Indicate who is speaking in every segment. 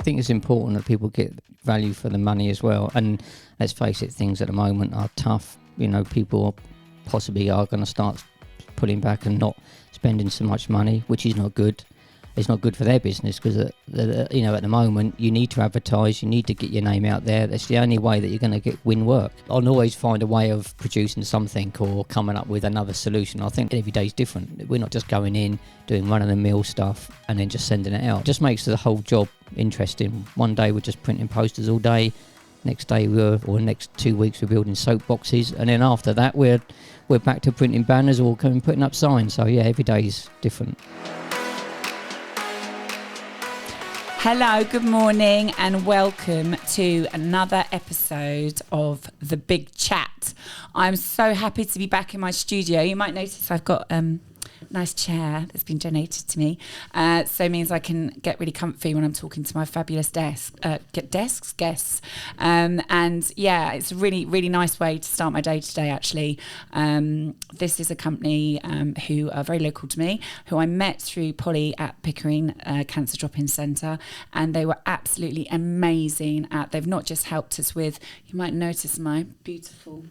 Speaker 1: think it's important that people get value for the money as well. And let's face it, things at the moment are tough. You know, people possibly are going to start pulling back and not spending so much money, which is not good. It's not good for their business because, you know, at the moment you need to advertise, you need to get your name out there. That's the only way that you're going to win work. I'll always find a way of producing something or coming up with another solution. I think every day's different. We're not just going in, doing run-of-the-mill stuff and then just sending it out. It just makes the whole job interesting. One day we're just printing posters all day. Next day next 2 weeks we're building soap boxes, and then after that we're back to printing banners or putting up signs. So yeah, every day is different.
Speaker 2: Hello, good morning and welcome to another episode of The Big Chat. I'm so happy to be back in my studio. You might notice I've got a nice chair that's been donated to me. So it means I can get really comfy when I'm talking to my fabulous guests. And yeah, it's a really, really nice way to start my day today, actually. This is a company who are very local to me, who I met through Polly at Pickering Cancer Drop-In Centre, and they were absolutely amazing. They've not just helped us with, you might notice my beautiful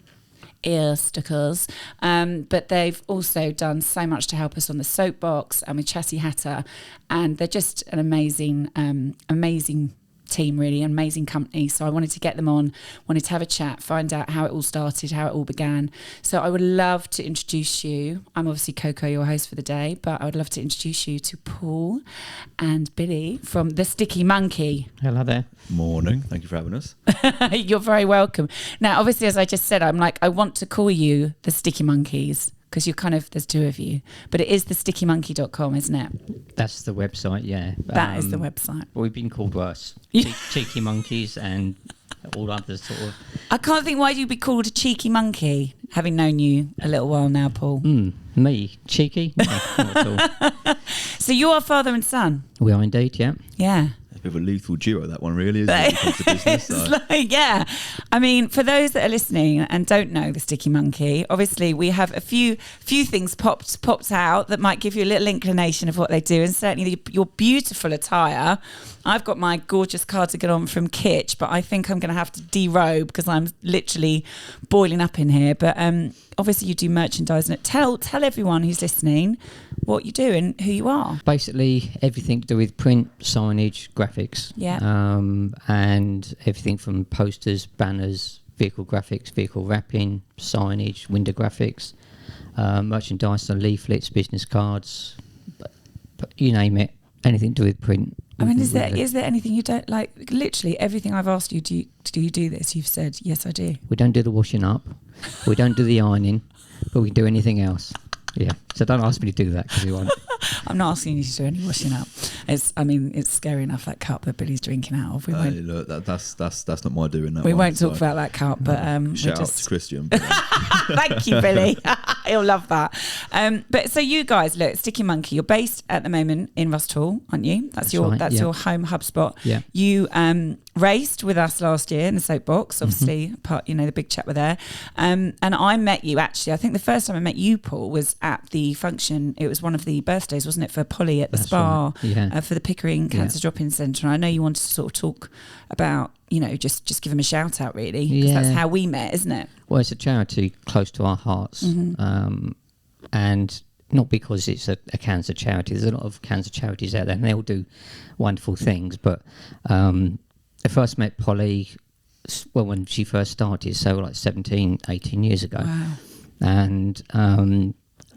Speaker 2: ear stickers, but they've also done so much to help us on the soapbox and with Chassis Hatter, and they're just an amazing team, really, an amazing company. So I wanted to get them on, wanted to have a chat, find out how it all started, how it all began. So I would love to introduce you. I'm obviously Coco, your host for the day, but I would love to introduce you to Paul and Billy from The Sticky Monkey.
Speaker 1: Hello there.
Speaker 3: Morning. Thank you for having us.
Speaker 2: You're very welcome. Now, obviously, as I just said, I'm like, I want to call you the Sticky Monkeys because you're there's two of you, but it is thestickymonkey.com, isn't it?
Speaker 1: That's the website, yeah.
Speaker 2: That is the website.
Speaker 1: We've been called worse. Cheeky monkeys and all others sort of.
Speaker 2: I can't think why you'd be called a cheeky monkey, having known you a little while now, Paul.
Speaker 1: Me? Cheeky? No, not at all.
Speaker 2: So you are father and son?
Speaker 1: We are indeed, yeah.
Speaker 2: Yeah.
Speaker 3: A bit of a lethal duo, that one, really, isn't it? When it comes to business, so.
Speaker 2: Yeah. I mean, for those that are listening and don't know the Sticky Monkey, obviously we have a few things popped out that might give you a little inclination of what they do, and certainly your beautiful attire. I've got my gorgeous cardigan on from Kitch, but I think I'm going to have to derobe because I'm literally boiling up in here. But obviously you do merchandise, and tell everyone who's listening what you do and who you are.
Speaker 1: Basically everything to do with print, signage, graphics.
Speaker 2: Yeah.
Speaker 1: And everything from posters, banners, vehicle graphics, vehicle wrapping, signage, window graphics, merchandise, so leaflets, business cards, but you name it, anything to do with print.
Speaker 2: I mean, is there anything you don't like? Literally everything I've asked you, do you do this? You've said, yes, I do.
Speaker 1: We don't do the washing up. We don't do the ironing, but we can do anything else. Yeah. So don't ask me to do that because you won't.
Speaker 2: I'm not asking you to do any washing up. It's scary enough, that cup that Billy's drinking out of. We won't.
Speaker 3: Look, that's not my doing. That
Speaker 2: we
Speaker 3: one,
Speaker 2: won't talk about that cup, but
Speaker 3: shout out to Christian.
Speaker 2: Thank you, Billy. He'll love that. But so you guys, look, Sticky Monkey, you're based at the moment in Rusthall, aren't you? That's your home hub spot.
Speaker 1: Yeah.
Speaker 2: You raced with us last year in the soapbox, obviously part, the big chat were there. And I met you actually. I think the first time I met you, Paul, was at the function. It was one of the birthdays, wasn't it, for Polly at the spa,
Speaker 1: right. Yeah.
Speaker 2: For the Pickering Cancer Drop-In Centre. And I know you wanted to sort of talk about, just give them a shout out, really, because that's how we met, isn't it?
Speaker 1: Well, it's a charity close to our hearts, and not because it's a cancer charity. There's a lot of cancer charities out there, and they all do wonderful things. But I first met Polly, when she first started, so like 17, 18 years ago.
Speaker 2: Wow.
Speaker 1: And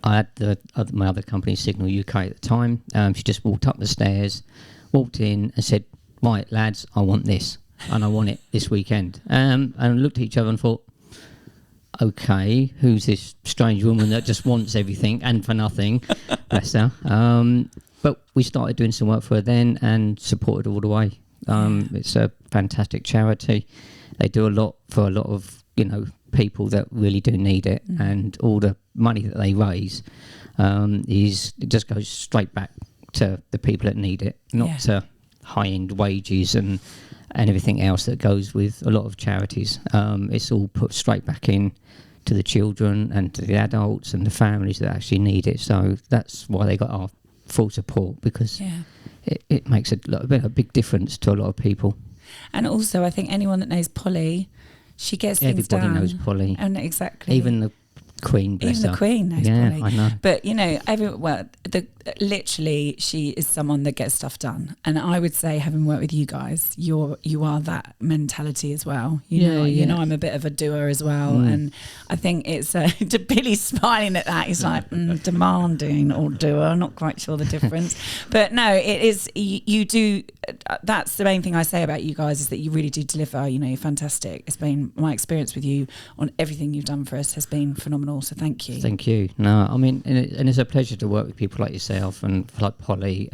Speaker 1: I had my other company, Signal UK, at the time. She just walked up the stairs, walked in and said, right, lads, I want this. And I want it this weekend. And looked at each other and thought, okay, who's this strange woman that just wants everything and for nothing? Bless her. But we started doing some work for her then and supported all the way. It's a fantastic charity. They do a lot for a lot of, people that really do need it, and all the money that they raise it just goes straight back to the people that need it, not to high-end wages and everything else that goes with a lot of charities. It's all put straight back in to the children and to the adults and the families that actually need it. So that's why they got our full support, because it makes a big difference to a lot of people.
Speaker 2: And also, I think anyone that knows Polly, she gets things done.
Speaker 1: Everybody knows Polly.
Speaker 2: And exactly.
Speaker 1: Even the Queen, bless
Speaker 2: Even
Speaker 1: her.
Speaker 2: the Queen knows
Speaker 1: yeah,
Speaker 2: Polly.
Speaker 1: I know.
Speaker 2: But, you know, literally, she is someone that gets stuff done. And I would say, having worked with you guys, you are that mentality as well. You know, I'm a bit of a doer as well. And I think it's Billy's smiling at that. He's like, demanding or doer, not quite sure the difference. But no, it is, you do, that's the main thing I say about you guys, is that you really do deliver. You know, you're fantastic. It's been my experience with you on everything you've done for us has been phenomenal. So thank you.
Speaker 1: Thank you. No, I mean, and it's a pleasure to work with people like yourself and like Polly,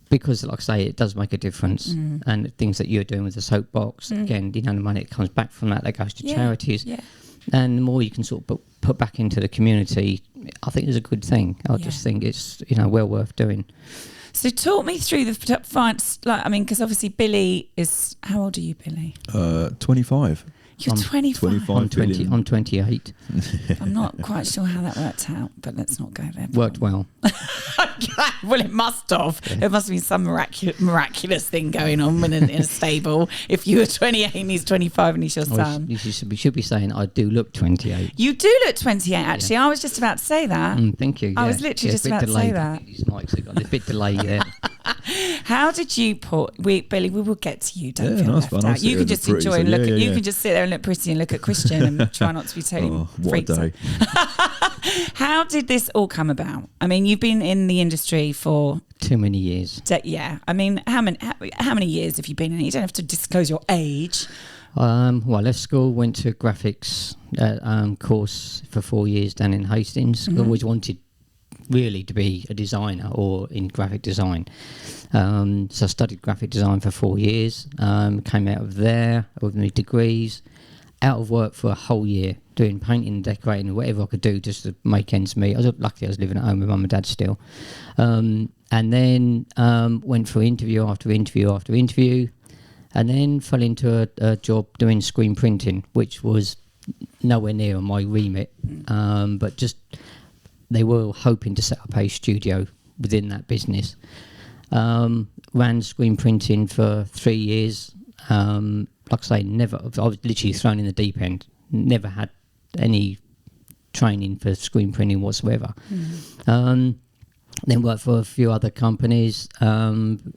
Speaker 1: because, like I say, it does make a difference. And the things that you're doing with the soapbox, again, you know, the money that comes back from that goes to charities. Yeah. And the more you can sort of put back into the community, I think is a good thing. I just think it's, you know, well worth doing.
Speaker 2: So talk me through the finance. Like, I mean, because obviously Billy is, how old are you, Billy?
Speaker 3: 25.
Speaker 2: You're 25.
Speaker 1: I'm 28.
Speaker 2: I'm not quite sure how that worked out, but let's not go there.
Speaker 1: Worked well.
Speaker 2: Well, it must have. Yeah. There must be some miraculous thing going on in a stable. If you were 28 and he's 25 and he's your son.
Speaker 1: You should be saying I do look 28.
Speaker 2: You do look 28, actually. Yeah. I was just about to say that.
Speaker 1: Thank you.
Speaker 2: I was literally just about to say that.
Speaker 1: These mics have got a bit delay there.
Speaker 2: How did you Billy, we will get to you. Don't feel left out. You can just enjoy and look you can just sit there and look pretty and look at Christian and try not to be totally freaked out. How did this all come about? I mean, you've been in the industry for
Speaker 1: too many years.
Speaker 2: Yeah. I mean, how many years have you been in it? You don't have to disclose your age.
Speaker 1: Well, I left school, went to a graphics course for 4 years down in Hastings. I always wanted really to be a designer or in graphic design. So I studied graphic design for 4 years, came out of there with my degrees, out of work for a whole year, doing painting and decorating and whatever I could do just to make ends meet. I was lucky I was living at home with mum and dad still. And then went for interview after interview after interview, and then fell into a job doing screen printing, which was nowhere near my remit, but just they were hoping to set up a studio within that business. Ran screen printing for 3 years. Like I say, I was literally thrown in the deep end. Never had any training for screen printing whatsoever. Then worked for a few other companies. And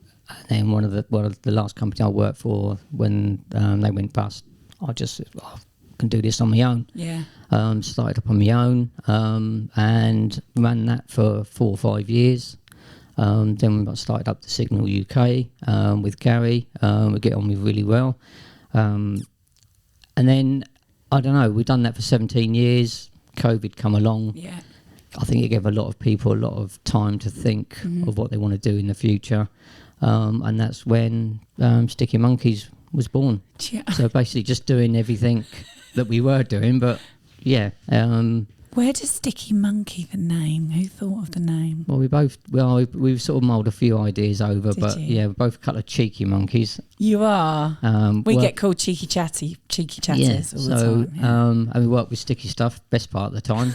Speaker 1: then one of the last company I worked for, when they went bust, I just can do this on my own. Yeah. Started up on my own and ran that for 4 or 5 years. Then I started up the Signal UK with Gary. We get on with really well. And then, I don't know, we've done that for 17 years. COVID come along. Yeah. I think it gave a lot of people a lot of time to think of what they want to do in the future. And that's when Sticky Monkeys was born. Yeah. So basically just doing everything that we were doing, but yeah.
Speaker 2: Where does Sticky Monkey, the name? Who thought of the name?
Speaker 1: Well, we've sort of mulled a few ideas over, we're both a couple of cheeky monkeys.
Speaker 2: You are. We get called cheeky chatters all the time. Yeah.
Speaker 1: And we work with sticky stuff best part of the time.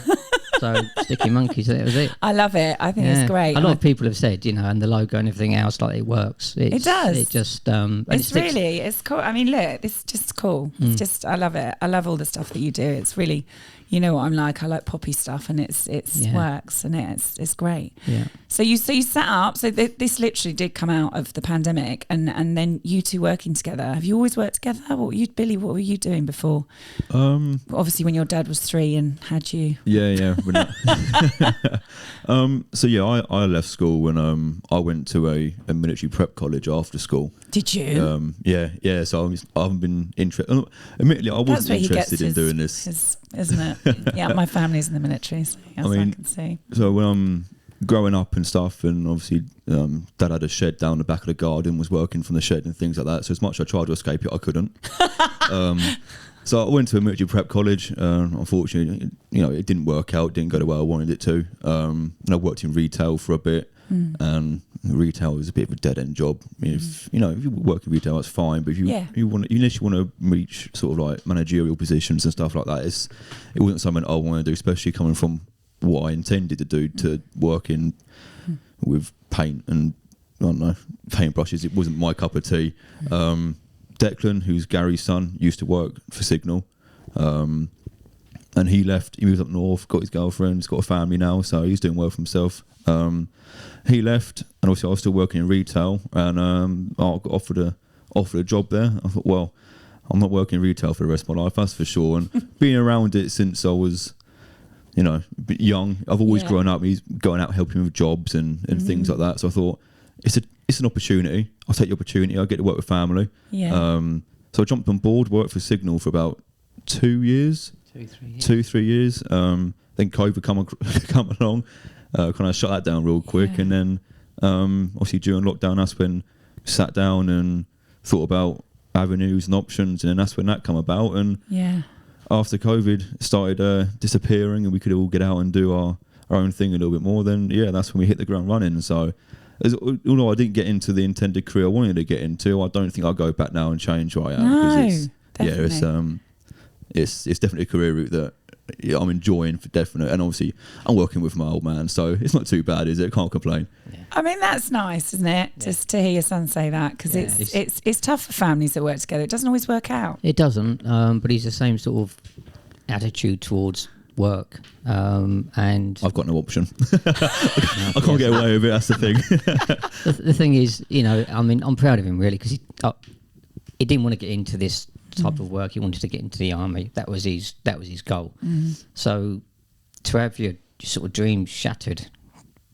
Speaker 1: So Sticky Monkeys, that was it.
Speaker 2: I love it. I think it's great.
Speaker 1: A lot of people have said, and the logo and everything else, like it works.
Speaker 2: It does.
Speaker 1: It just.
Speaker 2: It's cool. I mean, look, it's just cool. It's just, I love it. I love all the stuff that you do. It's really, you know what I'm like. I like poppy stuff, and it's works, and it's great. Yeah. So you set up. So this literally did come out of the pandemic, and then you two working together. Have you always worked together? Billy? What were you doing before? Obviously, when your dad was 3 and had you.
Speaker 3: Yeah. So I left school when I went to a military prep college after school.
Speaker 2: Did you?
Speaker 3: Yeah. So I haven't been interested. Admittedly, I wasn't interested in doing this.
Speaker 2: Isn't it? Yeah, my family's in the military, so I can see.
Speaker 3: So when I'm growing up and stuff, and obviously Dad had a shed down the back of the garden, was working from the shed and things like that. So as much as I tried to escape it, I couldn't. So I went to a military prep college. Unfortunately, it didn't work out. Didn't go the way I wanted it to. And I worked in retail for a bit, and retail is a bit of a dead end job. If you work in retail, that's fine. But if unless you want to reach sort of like managerial positions and stuff like that, it wasn't something I wanted to do, especially coming from what I intended to do, to work in with paint and don't know, paintbrushes. It wasn't my cup of tea. Declan, who's Gary's son, used to work for Signal. And he left, he moved up north, got his girlfriend, he's got a family now, so he's doing well for himself. He left, and obviously I was still working in retail, and I got offered a job there. I thought, well, I'm not working in retail for the rest of my life, that's for sure. And being around it since I was, a bit young, I've always grown up, he's going out helping with jobs and things like that. So I thought, it's an opportunity. I'll take the opportunity. I'll get to work with family. Yeah. So I jumped on board, worked for Signal for about 2 years. 2-3 years. Then COVID come along, kind of shut that down real quick, and then obviously during lockdown, that's when we sat down and thought about avenues and options, and then that's when that come about. And after COVID started disappearing, and we could all get out and do our own thing a little bit more, then that's when we hit the ground running. So although I didn't get into the intended career I wanted to get into, I don't think I'll go back now and change where I am.
Speaker 2: No, definitely.
Speaker 3: It's definitely a career route that I'm enjoying for definite, and obviously I'm working with my old man, so it's not too bad, is it? Can't complain.
Speaker 2: I mean, that's nice, isn't it? Just to hear your son say that, because it's tough for families that work together. It doesn't always work out.
Speaker 1: It doesn't, but he's the same sort of attitude towards work, and
Speaker 3: I've got no option. I can't get away with it. That's the thing.
Speaker 1: the thing is, I'm proud of him really, because he didn't want to get into this type of work. He wanted to get into the army. That was his goal. So to have your sort of dreams shattered,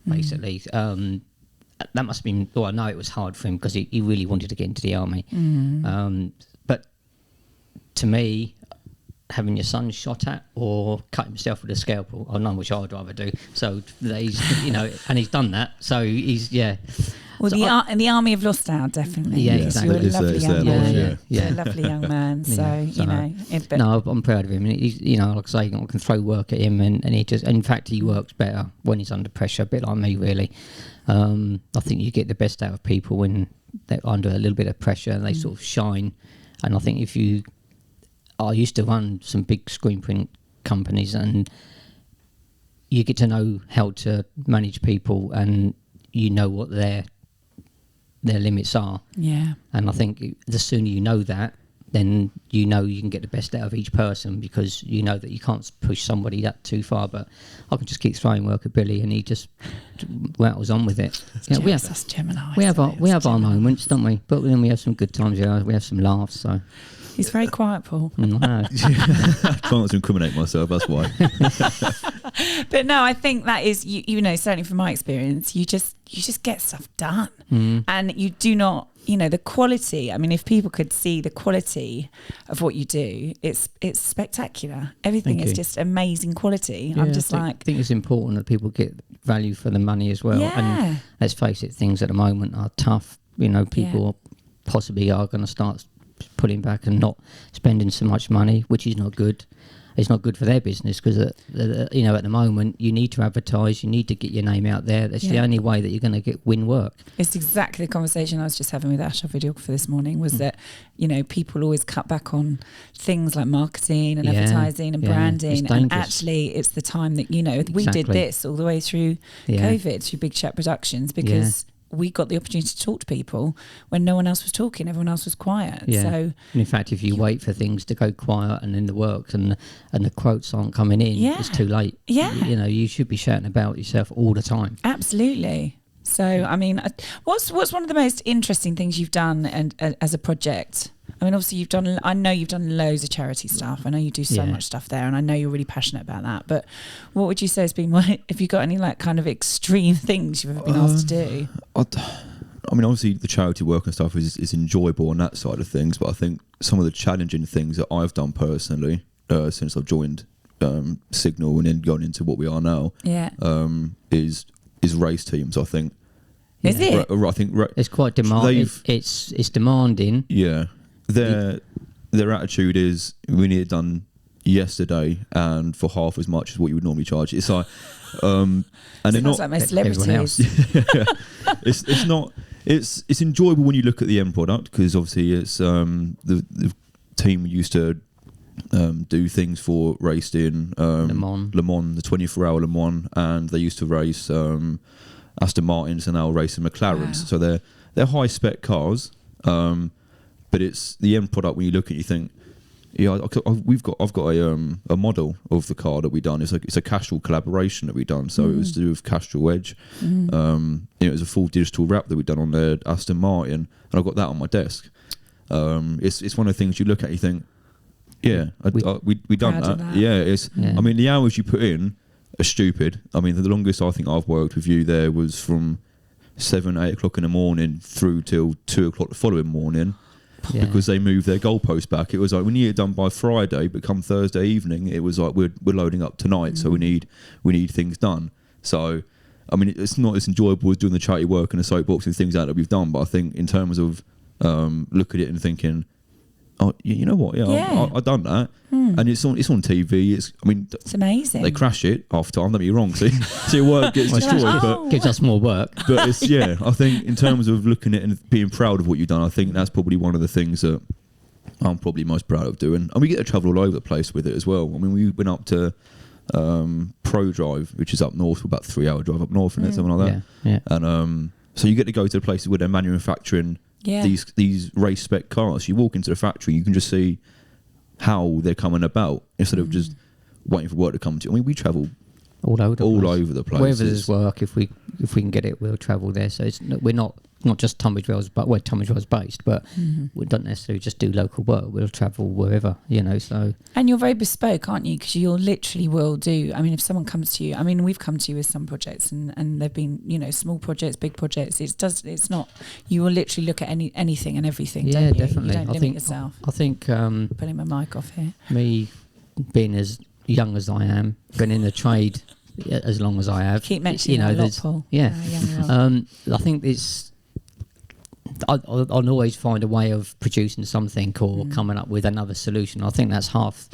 Speaker 1: basically, that must have been, I know it was hard for him, because he really wanted to get into the army. But to me, having your son shot at or cut himself with a scalpel, I know which I'd rather do. So he's, and he's done that. So he's,
Speaker 2: Well,
Speaker 1: so
Speaker 2: in the army of Lostow, definitely.
Speaker 1: Yeah, exactly.
Speaker 2: You're a lovely young man.
Speaker 1: Yeah.
Speaker 2: A lovely young man. So,
Speaker 1: no, I'm proud of him. And he's, like I say, I can throw work at him, and he just, in fact, he works better when he's under pressure, a bit like me, really. I think you get the best out of people when they're under a little bit of pressure and they sort of shine. And I think I used to run some big screen print companies, and you get to know how to manage people, and you know what their limits are. Yeah. And I think the sooner you know that, then you can get the best out of each person, because you know that you can't push somebody that too far. But I can just keep throwing work at Billy, and he just rattles on with it.
Speaker 2: We have Gemini.
Speaker 1: We have our moments, don't we? But then we have some good times. We have some laughs. So.
Speaker 2: He's very quiet, Paul.
Speaker 3: I try not to incriminate myself, that's why.
Speaker 2: But no, I think that is, certainly from my experience, you just get stuff done. And you do not, the quality. I mean, if people could see the quality of what you do, it's spectacular. Everything is just amazing quality.
Speaker 1: Yeah,
Speaker 2: I'm just
Speaker 1: I think it's important that people get value for the money as well.
Speaker 2: Yeah.
Speaker 1: And let's face it, things at the moment are tough. People possibly are going to start pulling back and not spending so much money, which is not good. It's not good for their business, because at the moment you need to advertise, you need to get your name out there. That's the only way that you're going to win work.
Speaker 2: It's exactly the conversation I was just having with Ash, our videographer, this morning, was that people always cut back on things like marketing and advertising and branding, and actually it's the time that we did this all the way through COVID, through Big Chat Productions, because we got the opportunity to talk to people when no one else was talking, everyone else was quiet. So,
Speaker 1: and in fact, if you wait for things to go quiet and then the work and the quotes aren't coming in, it's too late. You should be shouting about yourself all the time.
Speaker 2: Absolutely. So, I mean, what's one of the most interesting things you've done and as a project? I mean, obviously I know you've done loads of charity stuff. I know you do so much stuff there, and I know you're really passionate about that. But what would you say has been if you got any kind of extreme things you've ever been asked to do?
Speaker 3: I mean, obviously the charity work and stuff is enjoyable on that side of things, but I think some of the challenging things that I've done personally since I've joined Signal and then gone into what we are now, is race teams. I think.
Speaker 2: Is it?
Speaker 3: I think
Speaker 1: it's quite demanding. It's demanding.
Speaker 3: Yeah. Their attitude is, we need it done yesterday and for half as much as what you would normally charge. It's like, and they're not
Speaker 2: like my celebrities.
Speaker 3: It's not. It's enjoyable when you look at the end product, because obviously it's the team used to do things for racing, Le Mans, the 24-hour Le Mans, and they used to race. Aston Martins are now racing McLarens.
Speaker 2: Wow.
Speaker 3: So they're high spec cars, but it's the end product. When you look at it, you think, yeah, I've got a model of the car that we done. It's a Castrol collaboration that we done. So it was to do with Castrol Edge. It was a full digital wrap that we done on the Aston Martin, and I've got that on my desk. It's one of the things you look at, you think, yeah, we done that. Yeah, I mean, the hours you put in are stupid. I mean, the longest I think I've worked with you there was from 7, 8 o'clock in the morning through till 2 o'clock the following morning. Yeah. Because they moved their goalpost back. It was like, we need it done by Friday, but come Thursday evening, it was like, we're loading up tonight, so we need things done. So, I mean, it's not as enjoyable as doing the charity work and the soapbox and things like that we've done, but I think in terms of look at it and thinking, oh, you know what? Yeah. I've done that, and it's on TV. It's
Speaker 2: amazing.
Speaker 3: They crash it half the time. Don't get me wrong. So your work gets destroyed, but
Speaker 1: gives us more work.
Speaker 3: But it's I think in terms of looking at it and being proud of what you've done, I think that's probably one of the things that I'm probably most proud of doing. And we get to travel all over the place with it as well. I mean, we went up to Pro Drive, which is up north, about 3-hour drive up north, and something like that.
Speaker 1: Yeah.
Speaker 3: And so you get to go to the places where they're manufacturing these race spec cars. You walk into the factory, you can just see how they're coming about instead of just waiting for work to come to you. I mean, we travel
Speaker 1: all over the place. Wherever there's work, if we can get it, we'll travel there. So we're not just Tunbridge Wells, but we're Tunbridge Wells based, but we don't necessarily just do local work. We'll travel wherever, so.
Speaker 2: And you're very bespoke, aren't you? Because you'll literally will do, I mean, if someone comes to you, I mean, we've come to you with some projects and they've been, small projects, big projects. It's not, you will literally look at anything and everything, don't you?
Speaker 1: Definitely.
Speaker 2: You don't limit yourself.
Speaker 1: I think,
Speaker 2: putting my mic off here.
Speaker 1: Me being as young as I am, been in the trade as long as I have.
Speaker 2: Keep mentioning that a lot, Paul.
Speaker 1: Yeah. I think it's, I'll always find a way of producing something or coming up with another solution. I think that's half.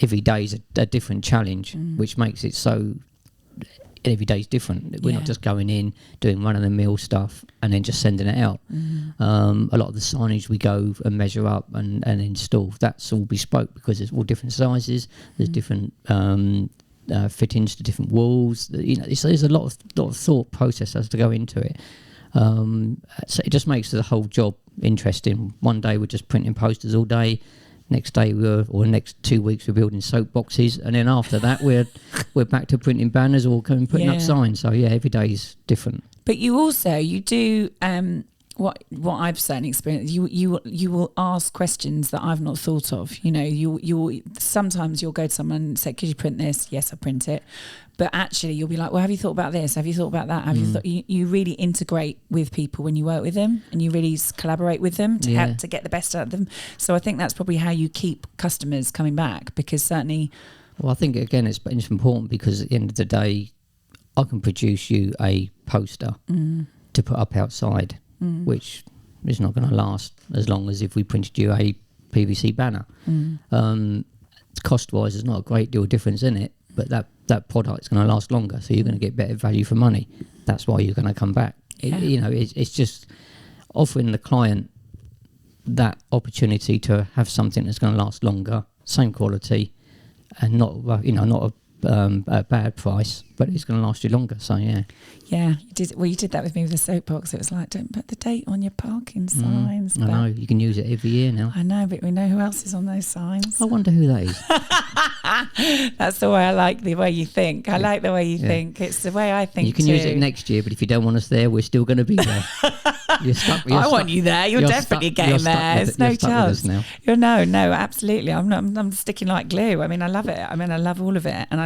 Speaker 1: Every day is a different challenge, which makes it so. Every day is different. We're not just going in, doing run-of-the-mill stuff and then just sending it out. A lot of the signage we go and measure up and install. That's all bespoke because it's all different sizes. There's different fittings to different walls. There's a lot of thought process has to go into it. So it just makes the whole job interesting. One day we're just printing posters all day. Next day next 2 weeks we're building soap boxes, and then after that we're back to printing banners or putting up signs. So every day is different. But
Speaker 2: you do what I've certainly experienced. You will ask questions that I've not thought of. You sometimes you'll go to someone and say, "Could you print this?" Yes, I print it. But actually, you'll be like, "Well, have you thought about this? Have you thought about that? Have you thought?" You really integrate with people when you work with them, and you really collaborate with them to help to get the best out of them. So I think that's probably how you keep customers coming back, because certainly.
Speaker 1: Well, I think again it's important because at the end of the day, I can produce you a poster to put up outside. Which is not going to last as long as if we printed you a PVC banner. Cost-wise, there's not a great deal of difference in it, but that product's going to last longer, so you're going to get better value for money. That's why you're going to come back. It's just offering the client that opportunity to have something that's going to last longer, same quality, and not a bad price, but it's going to last you longer. So you did that with me with the soapbox. It was like, don't put the date on your parking signs. I know, you can use it every year now.
Speaker 2: I know, but we know who else is on those signs.
Speaker 1: I wonder who that is.
Speaker 2: That's the way I like the way you think. I like the way you think. It's the way I think.
Speaker 1: You can use it next year, but if you don't want us there, we're still going to be there.
Speaker 2: I want you there. You're definitely getting there. There's no chance. No, absolutely. I'm sticking like glue. I mean, I love it. I mean, I love all of it, and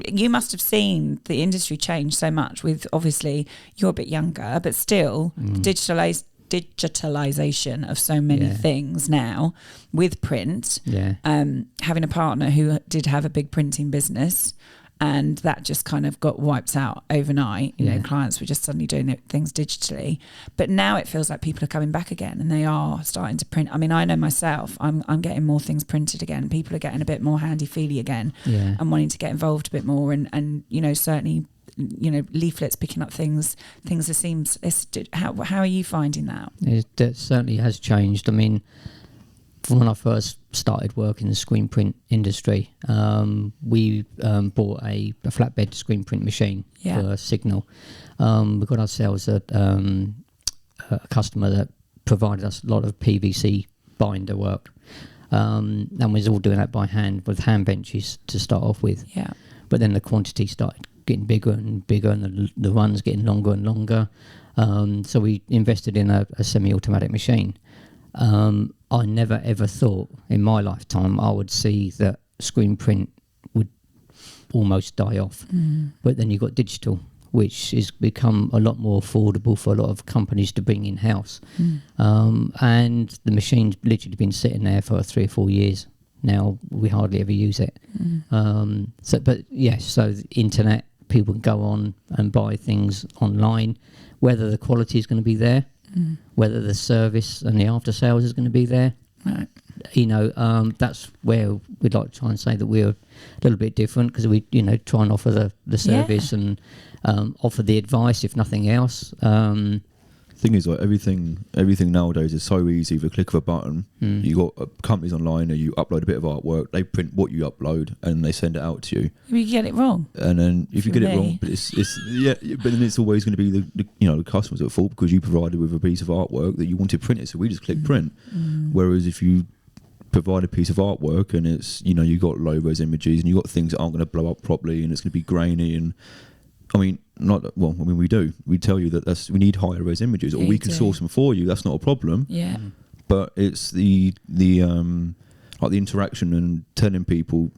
Speaker 2: you must have seen the industry change so much with, obviously, you're a bit younger, but still digitalization of so many things now with print. Having a partner who did have a big printing business, and that just kind of got wiped out overnight. Clients were just suddenly doing things digitally, but now it feels like people are coming back again and they are starting to print. I mean, I know myself, I'm getting more things printed again. People are getting a bit more handy-feely again and wanting to get involved a bit more, and certainly leaflets picking up things that seems. How are you finding that?
Speaker 1: It certainly has changed. I mean, from when I first started working in the screen print industry, we bought a flatbed screen print machine for Signal. We got ourselves a customer that provided us a lot of PVC binder work, and we was all doing that by hand with hand benches to start off with.
Speaker 2: Yeah.
Speaker 1: But then the quantity started getting bigger and bigger, and the runs getting longer and longer. So we invested in a semi-automatic machine. I never ever thought in my lifetime I would see that screen print would almost die off. But then you got digital, which has become a lot more affordable for a lot of companies to bring in-house. And the machine's literally been sitting there for 3 or 4 years now. We hardly ever use it. So the internet, people can go on and buy things online, whether the quality is going to be there, whether the service and the after sales is going to be there.
Speaker 2: Right.
Speaker 1: That's where we'd like to try and say that we're a little bit different, because we try and offer the service and offer the advice, if nothing else.
Speaker 3: Thing is, like everything nowadays is so easy with a click of a button. You got companies online, and you upload a bit of artwork, they print what you upload and they send it out to you.
Speaker 2: You get it wrong,
Speaker 3: and then if you get it wrong, but it's but then it's always going to be the customers at fault, because you provided with a piece of artwork that you wanted printed, so we just click print. Whereas if you provide a piece of artwork and it's you got low res images and you got things that aren't going to blow up properly and it's going to be grainy, and we do. We tell you that we need higher res images, or we can source them for you. That's not a problem.
Speaker 2: Yeah.
Speaker 3: But it's the interaction and telling people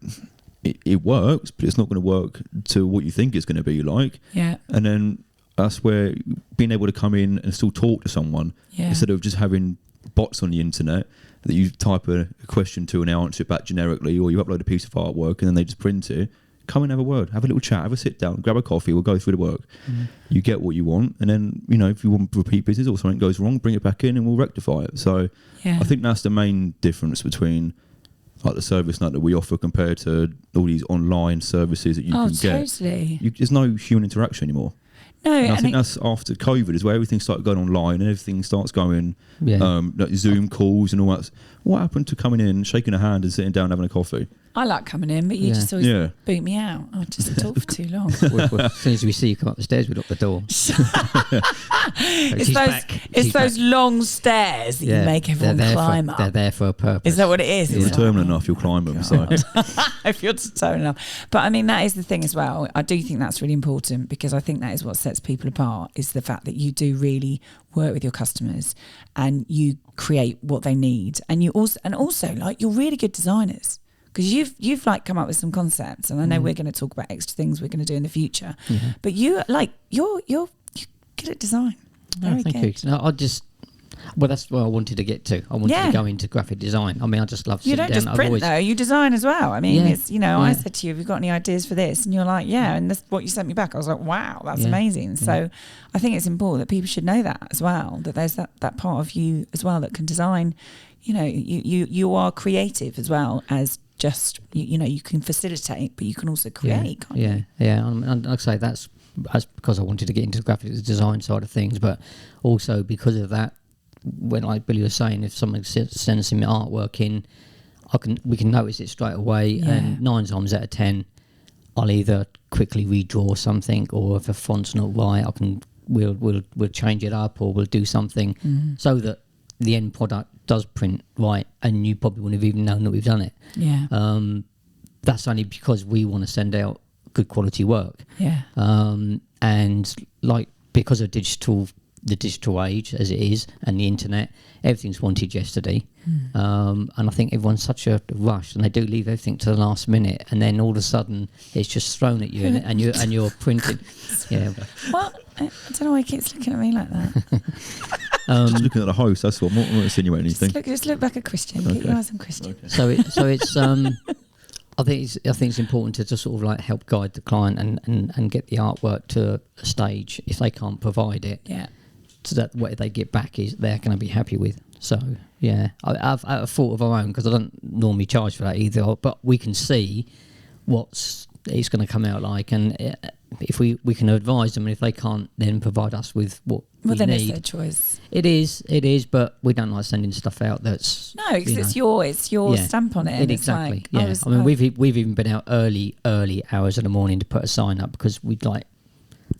Speaker 3: it works, but it's not going to work to what you think it's going to be like.
Speaker 2: Yeah.
Speaker 3: And then that's where being able to come in and still talk to someone instead of just having bots on the internet that you type a question to and they answer it back generically, or you upload a piece of artwork and then they just print it. Come and have a word, have a little chat, have a sit down, grab a coffee, we'll go through the work. You get what you want, and then if you want repeat business or something goes wrong, bring it back in and we'll rectify it. So I think that's the main difference between like the service that we offer compared to all these online services that you can get.
Speaker 2: Totally.
Speaker 3: There's no human interaction anymore.
Speaker 2: No,
Speaker 3: and I think that's after COVID is where everything started going online and everything starts going like Zoom calls and all that. What happened to coming in, shaking a hand and sitting down having a coffee?
Speaker 2: I like coming in, but you just always boot me out. I just talk for too long.
Speaker 1: As soon as we see you come up the stairs, we lock the door.
Speaker 2: It's those long stairs that you make everyone climb up.
Speaker 1: They're there for a purpose.
Speaker 2: Is that what it is?
Speaker 3: If you're determined enough, you'll climb them. So.
Speaker 2: If you're determined enough. But I mean, that is the thing as well. I do think that's really important, because I think that is what sets people apart, is the fact that you do really work with your customers and you create what they need. And you also like, you're really good designers. Because you've like come up with some concepts, and I know we're going to talk about extra things we're going to do in the future. But you're good at design. Very
Speaker 1: thank
Speaker 2: good.
Speaker 1: you. No, that's where I wanted to get to. I wanted to go into graphic design. I mean, I just love.
Speaker 2: You don't just print though; you design as well. I mean, it's I said to you, "Have you got any ideas for this?" And you're like, "Yeah." And that's what you sent me back. I was like, "Wow, that's amazing." So, I think it's important that people should know that as well. That there's that part of you as well that can design. You are creative as well as just you can facilitate, but you can also create. Can't you?
Speaker 1: And I'd say that's because I wanted to get into the graphic design side of things, but also because of that, when like Billy was saying, if someone sends some artwork in, we can notice it straight away, and 9 times out of 10 I'll either quickly redraw something, or if a font's not right, we'll change it up, or we'll do something so that the end product does print right, and you probably wouldn't have even known that we've done it. That's only because we want to send out good quality work. And like, because of the digital age as it is, and the internet, everything's wanted yesterday. And I think everyone's such a rush, and they do leave everything to the last minute, and then all of a sudden it's just thrown at you, and you're printing.
Speaker 2: What? I don't know why he keeps looking at me like that.
Speaker 3: Just looking at the host, that's all. I'm not insinuating anything.
Speaker 2: Just look back at Christian. Get your eyes on Christian.
Speaker 1: Okay. So it's I think it's important to just sort of like help guide the client and get the artwork to a stage, if they can't provide it. So that what they get back is they're going to be happy with. So I've thought of our own, because I don't normally charge for that either, but we can see what's it's going to come out like. And if we can advise them, and if they can't then provide us with what we
Speaker 2: then
Speaker 1: need,
Speaker 2: it's their choice.
Speaker 1: It is, but we don't like sending stuff out that's
Speaker 2: because it's your stamp on it. And
Speaker 1: exactly.
Speaker 2: It's like,
Speaker 1: I mean, we've even been out early hours of the morning to put a sign up because we'd like.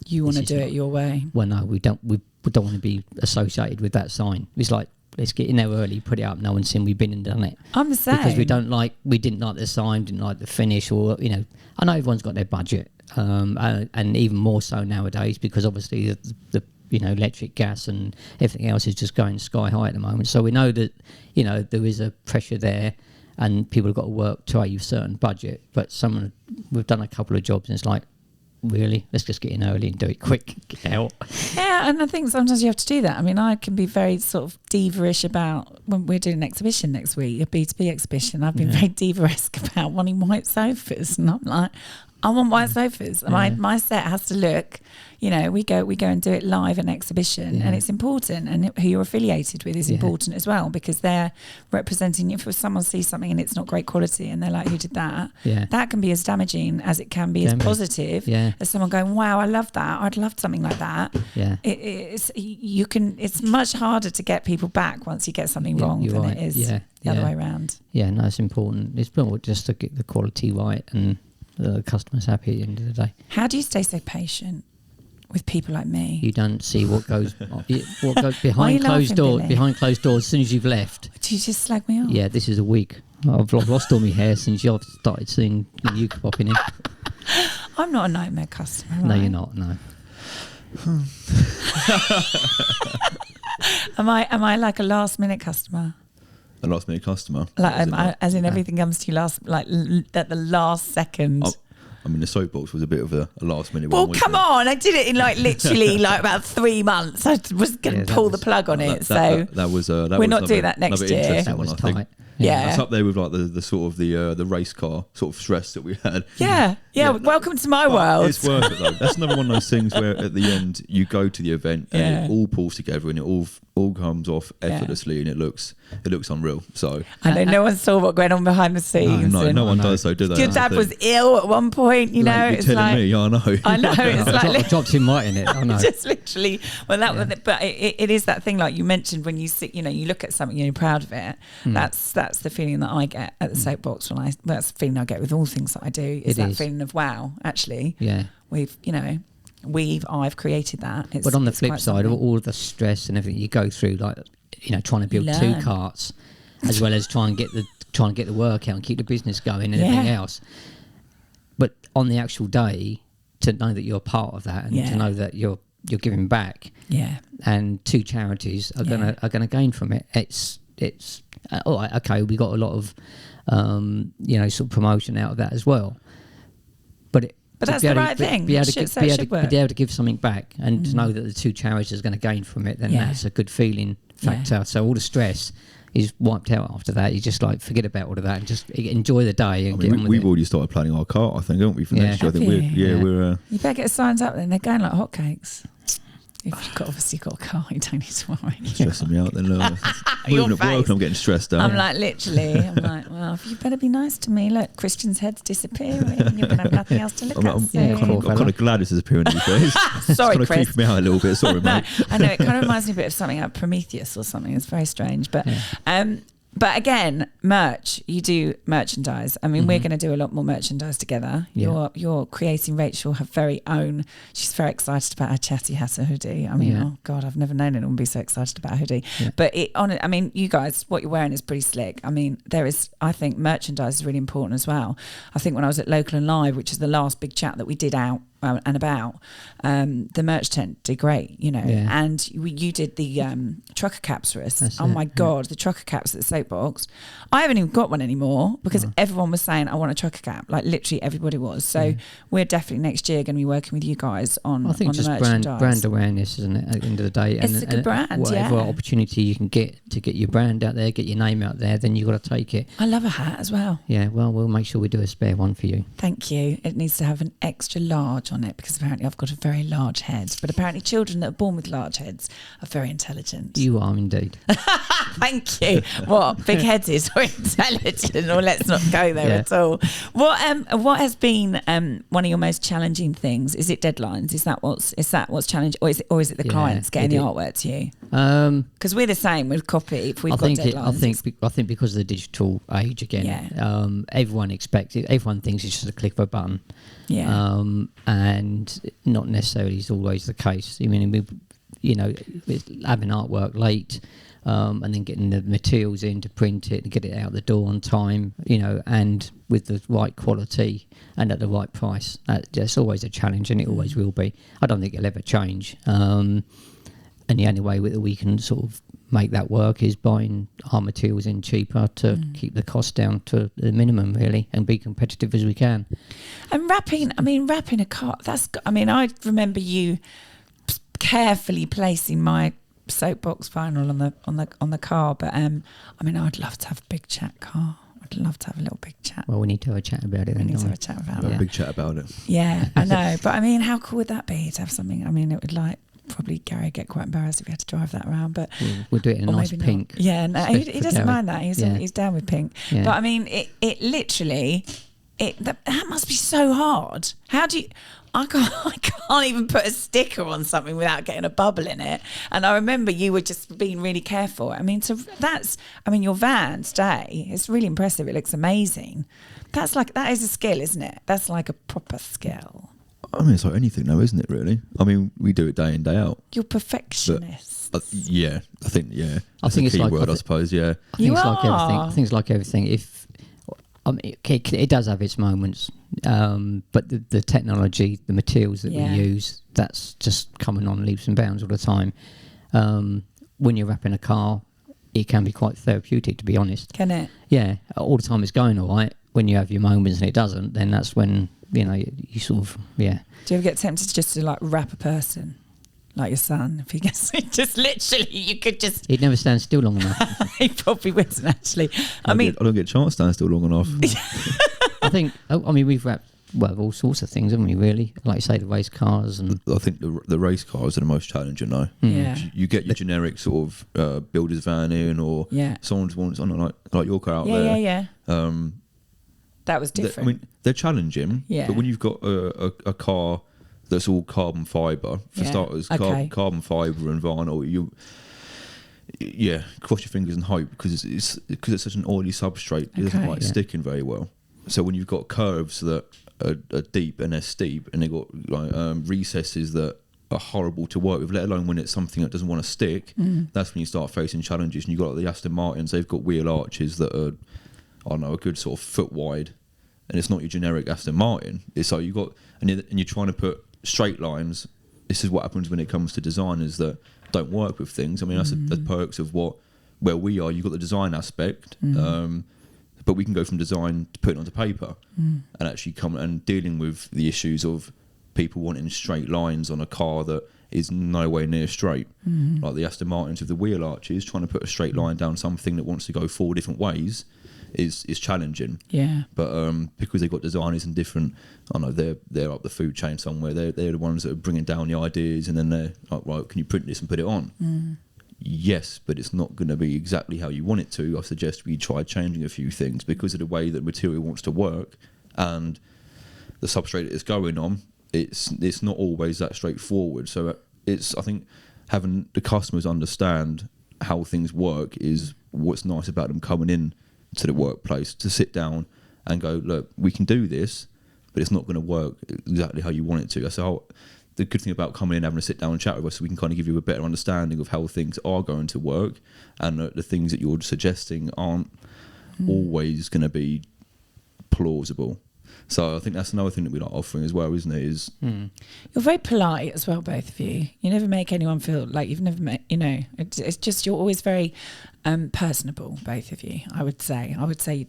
Speaker 2: You want to do it your way.
Speaker 1: Well, no, we don't. We don't want to be associated with that sign. It's like, let's get in there early, put it up. No one's seen we've been and done it.
Speaker 2: I'm the same.
Speaker 1: Because we didn't like the sign, didn't like the finish, or I know everyone's got their budget, and even more so nowadays because obviously the electric, gas, and everything else is just going sky high at the moment. So we know that there is a pressure there, and people have got to work to a certain budget. But we've done a couple of jobs, and it's like, really, let's just get in early and do it quick, get out.
Speaker 2: Yeah, and I think sometimes you have to do that. I mean, I can be very sort of diva-ish about when we're doing an exhibition next week, a B2B exhibition. I've been very diva-esque about wanting white sofas, and I'm like, I want white sofas. My set has to look, we go and do it live in exhibition, and it's important, and who you're affiliated with is important as well, because they're representing you. If someone sees something and it's not great quality and they're like, who did that? That can be as damaging as it can be as positive as someone going, wow, I love that. I'd love something like that. It's much harder to get people back once you get something wrong than it is the other way around.
Speaker 1: Yeah, no, it's important. It's important just to get the quality right and the customer's happy at the end of the day.
Speaker 2: How do you stay so patient with people like me?
Speaker 1: You don't see what goes behind closed doors. Behind closed doors, as soon as you've left.
Speaker 2: Do you just slag me off?
Speaker 1: Yeah, this is a week. I've lost all my hair since you've started seeing you popping in.
Speaker 2: I'm not a nightmare customer.
Speaker 1: No, you're not. No.
Speaker 2: Am I like a last minute customer?
Speaker 3: A last minute customer,
Speaker 2: like as in everything comes to you at the last second.
Speaker 3: I mean, the soapbox was a bit of a last minute
Speaker 2: one.
Speaker 3: Well,
Speaker 2: come on, I did it in literally about 3 months. I was going to pull the plug on it.
Speaker 3: That was
Speaker 2: we're not doing that next year.
Speaker 1: That was tight.
Speaker 2: Yeah,
Speaker 3: that's up there with like the sort of the race car sort of stress that we had.
Speaker 2: Yeah. Welcome to my world.
Speaker 3: It's worth it though. That's another one of those things where at the end you go to the event and it all pulls together and it all comes off effortlessly and it looks unreal. So
Speaker 2: I know no one saw what went on behind the scenes.
Speaker 3: No one does so, do they?
Speaker 2: Your dad was ill at one point,
Speaker 3: You're telling me, I know.
Speaker 2: It's like
Speaker 1: I dropped him right in it. I know.
Speaker 2: Just literally. Well, but it is that thing like you mentioned when you sit, you look at something and you're proud of it. That's the feeling that I get at the soapbox that's the feeling I get with all things that I do. Is that feeling of wow, actually. Yeah. I've created that.
Speaker 1: But on the flip side of all the stress and everything you go through, like trying to build 2 carts, as well as trying to get the work out and keep the business going and everything else. But on the actual day, to know that you're part of that and to know that you're giving back, and 2 charities are gonna gain from it. It's all right. Okay, we got a lot of sort of promotion out of that as well. But
Speaker 2: that's the right thing.
Speaker 1: Be able to give something back and to know that the 2 charities are going to gain from it, then that's a good feeling factor. Yeah. So all the stress is wiped out after that. You just like forget about all of that and just enjoy the day. And
Speaker 3: we've already started planning our cart, I think, haven't we? For next year, I think we're.
Speaker 2: You better get signs up then. They're going like hotcakes. If you've obviously got a car, you don't need to worry.
Speaker 3: Stressing me out then. Moving at work and I'm getting stressed out.
Speaker 2: I'm like, well, you better be nice to me. Look, Christian's head's disappearing. You're going to have nothing else to look at.
Speaker 3: I'm kind of glad it's disappearing these days.
Speaker 2: Sorry,
Speaker 3: Chris. It's kind of creeping me out a little bit. Sorry, mate.
Speaker 2: I know, it kind of reminds me a bit of something like Prometheus or something. It's very strange. But again, merch, you do merchandise. I mean, we're going to do a lot more merchandise together. You're creating Rachel her very own. She's very excited about her Chatty Hatter hoodie. I mean, oh God, I've never known anyone be so excited about a hoodie. Yeah. But you guys, what you're wearing is pretty slick. I mean, I think merchandise is really important as well. I think when I was at Local and Live, which is the last big chat that we did out and about, the merch tent did great, and you did the trucker caps for us. My God, the trucker caps at the soapbox. I haven't even got one anymore because everyone was saying I want a trucker cap, like literally everybody was. So we're definitely next year going to be working with you guys on I think on just the merchandise.
Speaker 1: brand awareness, isn't it, at the end of the day?
Speaker 2: It's a good brand.
Speaker 1: Whatever opportunity you can get to get your brand out there, get your name out there, then you've got to take it.
Speaker 2: I love a hat as well.
Speaker 1: Yeah, well, we'll make sure we do a spare one for you.
Speaker 2: Thank you. It needs to have an extra large
Speaker 4: touch on it because apparently I've got a very large head. But apparently children that are born with large heads are very intelligent.
Speaker 1: You are indeed.
Speaker 4: Thank you. What, big-headed or intelligent? Or let's not go there at all. What has been one of your most challenging things? Is it deadlines? Is that what's challenging, or is it the clients getting the artwork to you? Because we're the same with copy. If we've got deadlines,
Speaker 1: I think because of the digital age again, everyone expects it. Everyone thinks it's just a click of a button. Yeah. And not necessarily is always the case. I mean, having artwork late. And then getting the materials in to print it and get it out the door on time, and with the right quality and at the right price. That's always a challenge, and it always will be. I don't think it'll ever change. And the only way that we can sort of make that work is buying our materials in cheaper to keep the cost down to the minimum, really, and be competitive as we can.
Speaker 4: And wrapping a car. I remember you carefully placing my soapbox vinyl on the car, but I'd love to have a big chat car. I'd love to have a little big chat.
Speaker 1: Well, we need to have a chat about it.
Speaker 4: We need to have a chat about it.
Speaker 3: A big chat about it.
Speaker 4: Yeah, I know. But how cool would that be to have something? It would probably Gary get quite embarrassed if he had to drive that around. But
Speaker 1: we'll do it in a nice pink.
Speaker 4: Not. Yeah, no, he doesn't mind that. He's down with pink. Yeah. But it literally, that must be so hard. How do you? I can't even put a sticker on something without getting a bubble in it. And I remember you were just being really careful. Your van today, it's really impressive. It looks amazing. That is a skill, isn't it? That's like a proper skill.
Speaker 3: It's like anything though, isn't it, really? We do it day in, day out.
Speaker 4: You're perfectionist.
Speaker 3: I think
Speaker 1: I think it's
Speaker 3: key
Speaker 1: like
Speaker 3: word, I suppose, yeah.
Speaker 1: I think it's like everything. I think it's like everything. It does have its moments, but the technology, the materials that we use, that's just coming on leaps and bounds all the time. When you're wrapping a car, it can be quite therapeutic, to be honest.
Speaker 4: Can it?
Speaker 1: Yeah, all the time it's going all right. When you have your moments and it doesn't, then that's when you sort of
Speaker 4: Do you ever get tempted just to wrap a person? Like your son, if he gets just literally, you could just.
Speaker 1: He'd never stand still long enough.
Speaker 4: He probably wouldn't actually.
Speaker 3: I don't get a chance to stand still long enough.
Speaker 1: I think. We've wrapped all sorts of things, haven't we? Really, like you say, the race cars and.
Speaker 3: I think the race cars are the most challenging, though.
Speaker 4: Yeah.
Speaker 3: You get your generic sort of builder's van in, or someone wants like your car out there.
Speaker 4: Yeah. That was different.
Speaker 3: They're challenging. Yeah. But when you've got a car that's all carbon fibre, for starters, carbon fibre and vinyl, cross your fingers and hope, because it's such an oily substrate, it doesn't like sticking very well. So when you've got curves that are deep and they're steep, and they've got recesses that are horrible to work with, let alone when it's something that doesn't want to stick, that's when you start facing challenges. And you've got the Aston Martins, they've got wheel arches that are, a good sort of foot wide, and it's not your generic Aston Martin. It's like you're trying to put straight lines. This is what happens when it comes to designers that don't work with things. That's the perks of where we are. You've got the design aspect, but we can go from design to putting it onto paper, and actually come and dealing with the issues of people wanting straight lines on a car that is nowhere near straight. Like the Aston Martins with the wheel arches, trying to put a straight line down something that wants to go 4 different ways is challenging.
Speaker 4: Yeah.
Speaker 3: But because they've got designers in different, they're up the food chain somewhere. They're the ones that are bringing down the ideas, and then they're like, right, can you print this and put it on? Yes, but it's not going to be exactly how you want it to. I suggest we try changing a few things because of the way that material wants to work and the substrate it's going on. It's not always that straightforward. So I think having the customers understand how things work is what's nice about them coming in to the workplace, to sit down and go, look, we can do this, but it's not going to work exactly how you want it to. So the good thing about coming in, having a sit down and chat with us, we can kind of give you a better understanding of how things are going to work, and the things that you're suggesting aren't always going to be plausible. So I think that's another thing that we like offering as well, isn't it?
Speaker 4: You're very polite as well, both of you. You never make anyone feel like you've never met, it's just you're always very personable, both of you. I would say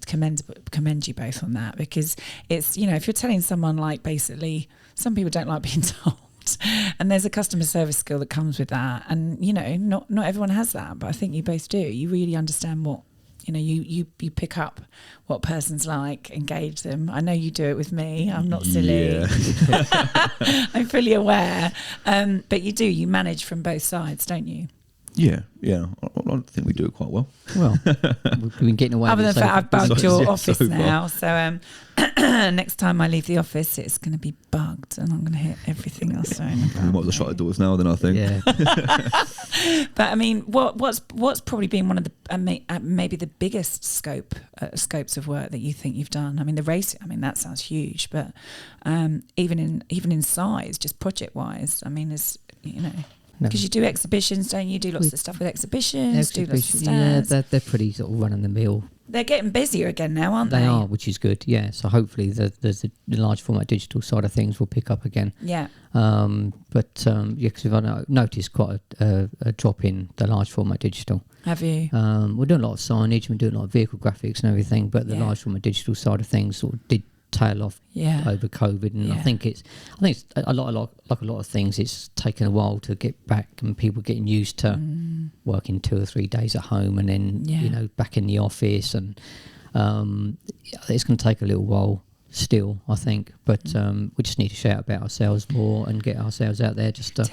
Speaker 4: commend you both on that, because it's, if you're telling someone, like, basically some people don't like being told, and there's a customer service skill that comes with that, and not everyone has that, but I think you both do. You really understand what you know, you pick up what a person's like, engage them. I know you do it with me. I'm not silly.
Speaker 3: Yeah.
Speaker 4: I'm fully aware. But you manage from both sides, don't you?
Speaker 3: Yeah. I think we do it quite well.
Speaker 1: Well, we've been getting away.
Speaker 4: Other than the fact I've bugged your office
Speaker 3: so
Speaker 4: now, so next time I leave the office, it's going to be bugged, and I'm going to hit everything else.
Speaker 3: We might as well shut the doors now, then I think.
Speaker 1: Yeah.
Speaker 4: But I mean, what's probably been one of the maybe the biggest scopes of work that you think you've done? I mean, the race. I mean, that sounds huge, but even in size, just project wise, I mean, there's, you know. Because you do exhibitions, don't you? Do lots of stuff with exhibitions, do lots of stands.
Speaker 1: Yeah, they're pretty sort of run of the mill.
Speaker 4: They're getting busier again now, aren't they?
Speaker 1: They are, which is good. Yeah. So hopefully the large format digital side of things will pick up again.
Speaker 4: Yeah.
Speaker 1: Because I've noticed quite a drop in the large format digital.
Speaker 4: Have you?
Speaker 1: We're doing a lot of signage, we're doing a lot of vehicle graphics and everything, but the large format digital side of things sort of did tail off over COVID, and I think it's a lot of things. It's taken a while to get back, and people getting used to working 2 or 3 days at home, and then you know, back in the office, and it's going to take a little while still, I think. But we just need to shout about ourselves more and get ourselves out there. Just to,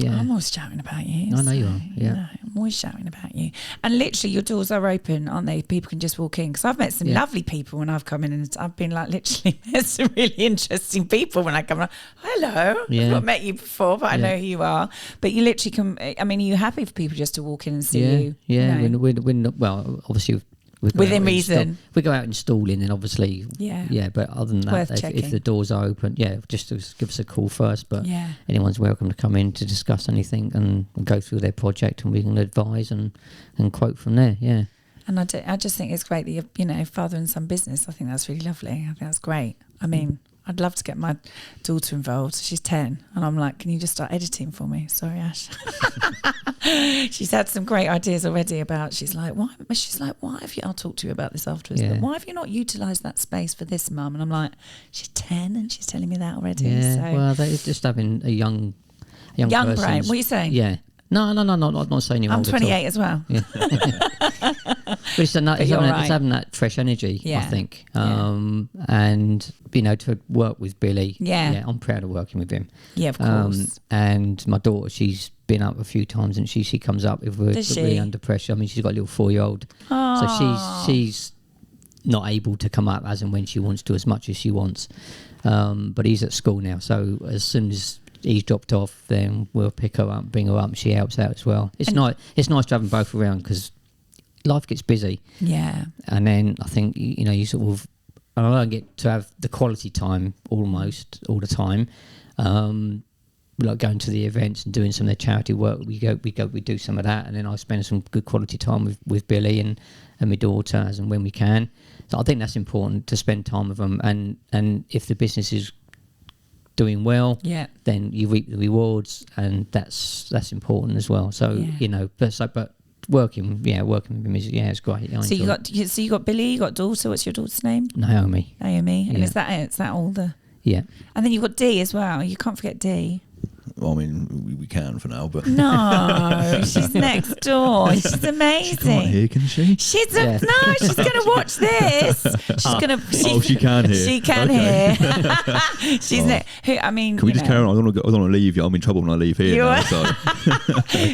Speaker 4: I'm always shouting about you.
Speaker 1: I know you are. Yeah,
Speaker 4: you know, I'm always shouting about you. And literally, your doors are open, aren't they? People can just walk in. Because I've met some lovely people when I've come in, and I've been like, literally, there's some really interesting people when I come in. Hello, I've not met you before, but I know who you are. But you literally can. I mean, are you happy for people just to walk in and see you?
Speaker 1: Yeah,
Speaker 4: you know?
Speaker 1: we're not, well, obviously.
Speaker 4: Within reason.
Speaker 1: We go out installing, and obviously, but other than that, if the doors are open, just give us a call first. But anyone's welcome to come in to discuss anything and go through their project, and we can advise and quote from there. Yeah.
Speaker 4: And I just think it's great that you're, you know, father and son business. I think that's really lovely. I think that's great. I mean, I'd love to get my daughter involved. She's 10, and I'm like, can you just start editing for me? Sorry, Ash. She's had some great ideas already about. She's like, why have you? I'll talk to you about this afterwards. But why have you not utilised that space for this, Mum? And I'm like, she's 10, and she's telling me that already.
Speaker 1: Yeah.
Speaker 4: So.
Speaker 1: Well, they're just having a young
Speaker 4: brain. What are you saying?
Speaker 1: Yeah. No, I'm not saying you're
Speaker 4: I'm
Speaker 1: old
Speaker 4: 28 as well.
Speaker 1: Yeah. But it's having that fresh energy, I think. And, you know, to work with Billy, I'm proud of working with him.
Speaker 4: Yeah, of course.
Speaker 1: And my daughter, she's been up a few times, and she comes up if we're really under pressure. I mean, she's got a little 4-year-old. So she's not able to come up as and when she wants to, as much as she wants. But he's at school now, so as soon as he's dropped off, then we'll pick her up, bring her up, and she helps out as well. It's nice to have them both around, because life gets busy. Yeah. And then I think, you know, you sort of, I don't get to have the quality time almost all the time. Like going to the events and doing some of the charity work. We do some of that, and then I spend some good quality time with Billy and my daughter as and when we can. So I think that's important, to spend time with them, and if the business is doing well, then you reap the rewards, and that's important as well. So you know, but working with him is it's great. So
Speaker 4: you got Billy, you got daughter. What's your daughter's name?
Speaker 1: Naomi.
Speaker 4: And is that it? Is that all the?
Speaker 1: Yeah.
Speaker 4: And then you've got Dee as well. You can't forget Dee.
Speaker 3: Well, I mean, we can for now, but
Speaker 4: no, she's next door. She's amazing. She
Speaker 3: can't hear, can she?
Speaker 4: She's going to watch this. She's going to.
Speaker 3: She can hear.
Speaker 4: She can hear. She's I mean,
Speaker 3: can we just carry on? I don't want to leave you. I'm in trouble when I leave here. Now, so.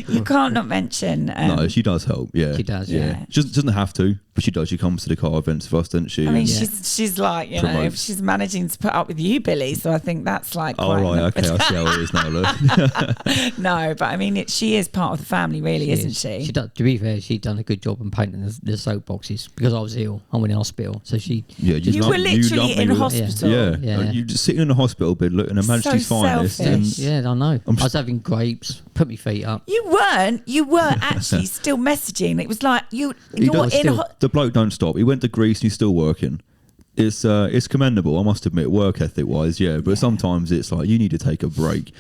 Speaker 4: You can't not mention.
Speaker 3: No, she does help. Yeah,
Speaker 1: she does.
Speaker 3: Yeah, she doesn't have to, but she does. She comes to the car events with us, doesn't she?
Speaker 4: I mean, she's like, you know, she's managing to put up with you, Billy. So I think that's like.
Speaker 3: Oh right, okay, I see how it is now. Look.
Speaker 4: No, but I mean, she is part of the family, really, isn't she?
Speaker 1: She does. To be fair, she's done a good job in painting the soapboxes, because I was ill. I went in hospital, so she.
Speaker 3: Yeah,
Speaker 4: you were literally in hospital.
Speaker 3: Yeah. You just sitting in the hospital bed, looking at Majesty's Finest.
Speaker 1: Yeah, I know. I was having grapes. Put my feet up.
Speaker 4: You weren't. You were actually still messaging. It was like you're in.
Speaker 3: The bloke don't stop. He went to Greece and he's still working. It's commendable, I must admit, work ethic wise, but sometimes it's like you need to take a break.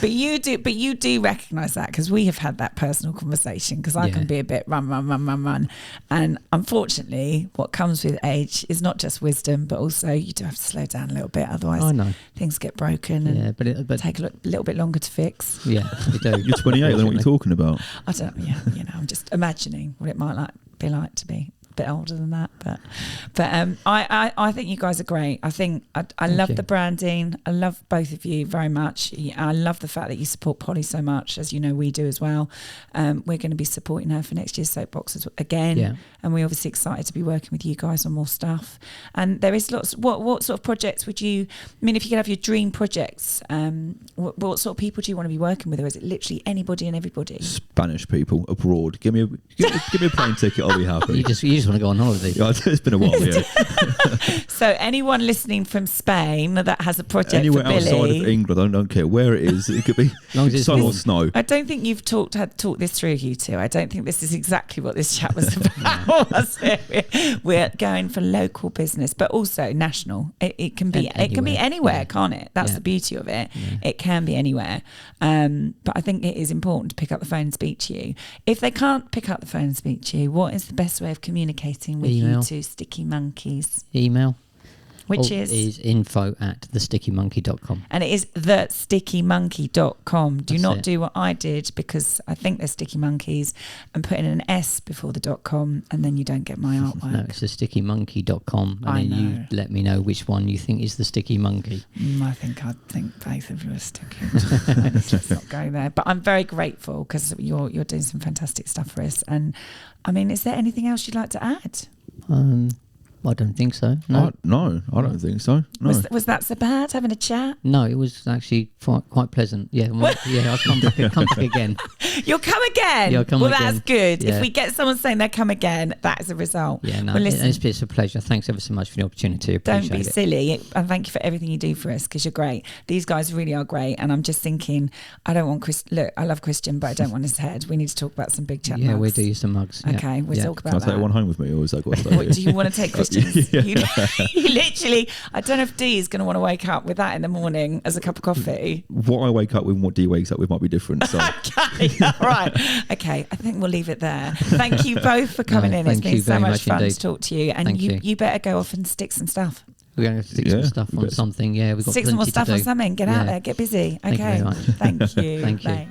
Speaker 4: But you do recognise that, because we have had that personal conversation, because I can be a bit run, and unfortunately what comes with age is not just wisdom, but also you do have to slow down a little bit, otherwise things get broken and but take a little bit longer to fix.
Speaker 1: Yeah, you do.
Speaker 3: You're 28, then what are you talking about?
Speaker 4: I don't know, I'm just imagining what it might be like to be a bit older than that, but I think you guys are great. I think I love the branding. I love both of you very much. I love the fact that you support Polly so much, as you know we do as well. We're going to be supporting her for next year's Soapbox again, and we're obviously excited to be working with you guys on more stuff. And there is lots. What sort of projects would you? I mean, if you could have your dream projects, what sort of people do you want to be working with, or is it literally anybody and everybody?
Speaker 3: Spanish people abroad. Give me a plane ticket. I'll be happy.
Speaker 1: You just want to go on holiday.
Speaker 3: Yeah, it's been a while. Yeah.
Speaker 4: So anyone listening from Spain that has a project
Speaker 3: anywhere
Speaker 4: for Billy,
Speaker 3: outside of England, I don't care where it is. It could be sun or snow.
Speaker 4: I don't think you've talked this through, you two. I don't think this is exactly what this chat was about. Was it? We're going for local business, but also national. It can be anywhere, can't it? That's the beauty of it. Yeah. It can be anywhere. But I think it is important to pick up the phone and speak to you. If they can't pick up the phone and speak to you, what is the best way of communicating with you two sticky monkeys?
Speaker 1: Email.
Speaker 4: Which is
Speaker 1: info@thestickymonkey.com.
Speaker 4: And it is thestickymonkey.com. Do not do what I did, because I think they're sticky monkeys, and put in an S before the .com, and then you don't get my artwork.
Speaker 1: No, it's thestickymonkey.com, and then you let me know which one you think is the sticky monkey.
Speaker 4: I think both of you are sticky. Let's not go there. But I'm very grateful, because you're doing some fantastic stuff for us. And I mean, is there anything else you'd like to add?
Speaker 1: I don't think so. No,
Speaker 3: I don't think so. No.
Speaker 4: Was that so bad, having a chat?
Speaker 1: No, it was actually quite pleasant. Yeah, I'll come back again.
Speaker 4: You'll come again?
Speaker 1: Yeah, I'll come again.
Speaker 4: That's good.
Speaker 1: Yeah.
Speaker 4: If we get someone saying they'll come again, that is a result.
Speaker 1: Yeah, no,
Speaker 4: well, listen,
Speaker 1: it's a pleasure. Thanks ever so much for the opportunity.
Speaker 4: Don't be silly. And thank you for everything you do for us, because you're great. These guys really are great. And I'm just thinking, I don't want Chris. Look, I love Christian, but I don't want his head. We need to talk about some big chat mugs.
Speaker 1: Yeah, we do use some mugs.
Speaker 4: Okay, we'll talk about that.
Speaker 3: Can I take one home with me, or is that what
Speaker 4: do you want to take Christian's? You literally, I don't know if Dee is going to want to wake up with that in the morning as a cup of coffee.
Speaker 3: What I wake up with and what Dee wakes up with might be different. So.
Speaker 4: Okay, all right. Okay, I think we'll leave it there. Thank you both for coming in. It's been so much fun to talk to you. And you better go off and stick some stuff.
Speaker 1: We're going to stick some stuff on something. Yeah, we've got
Speaker 4: stick some more stuff on something. Get out there. Get busy. Okay.
Speaker 1: Thank you very much.
Speaker 4: Thank you.
Speaker 1: Thank you.
Speaker 4: Bye.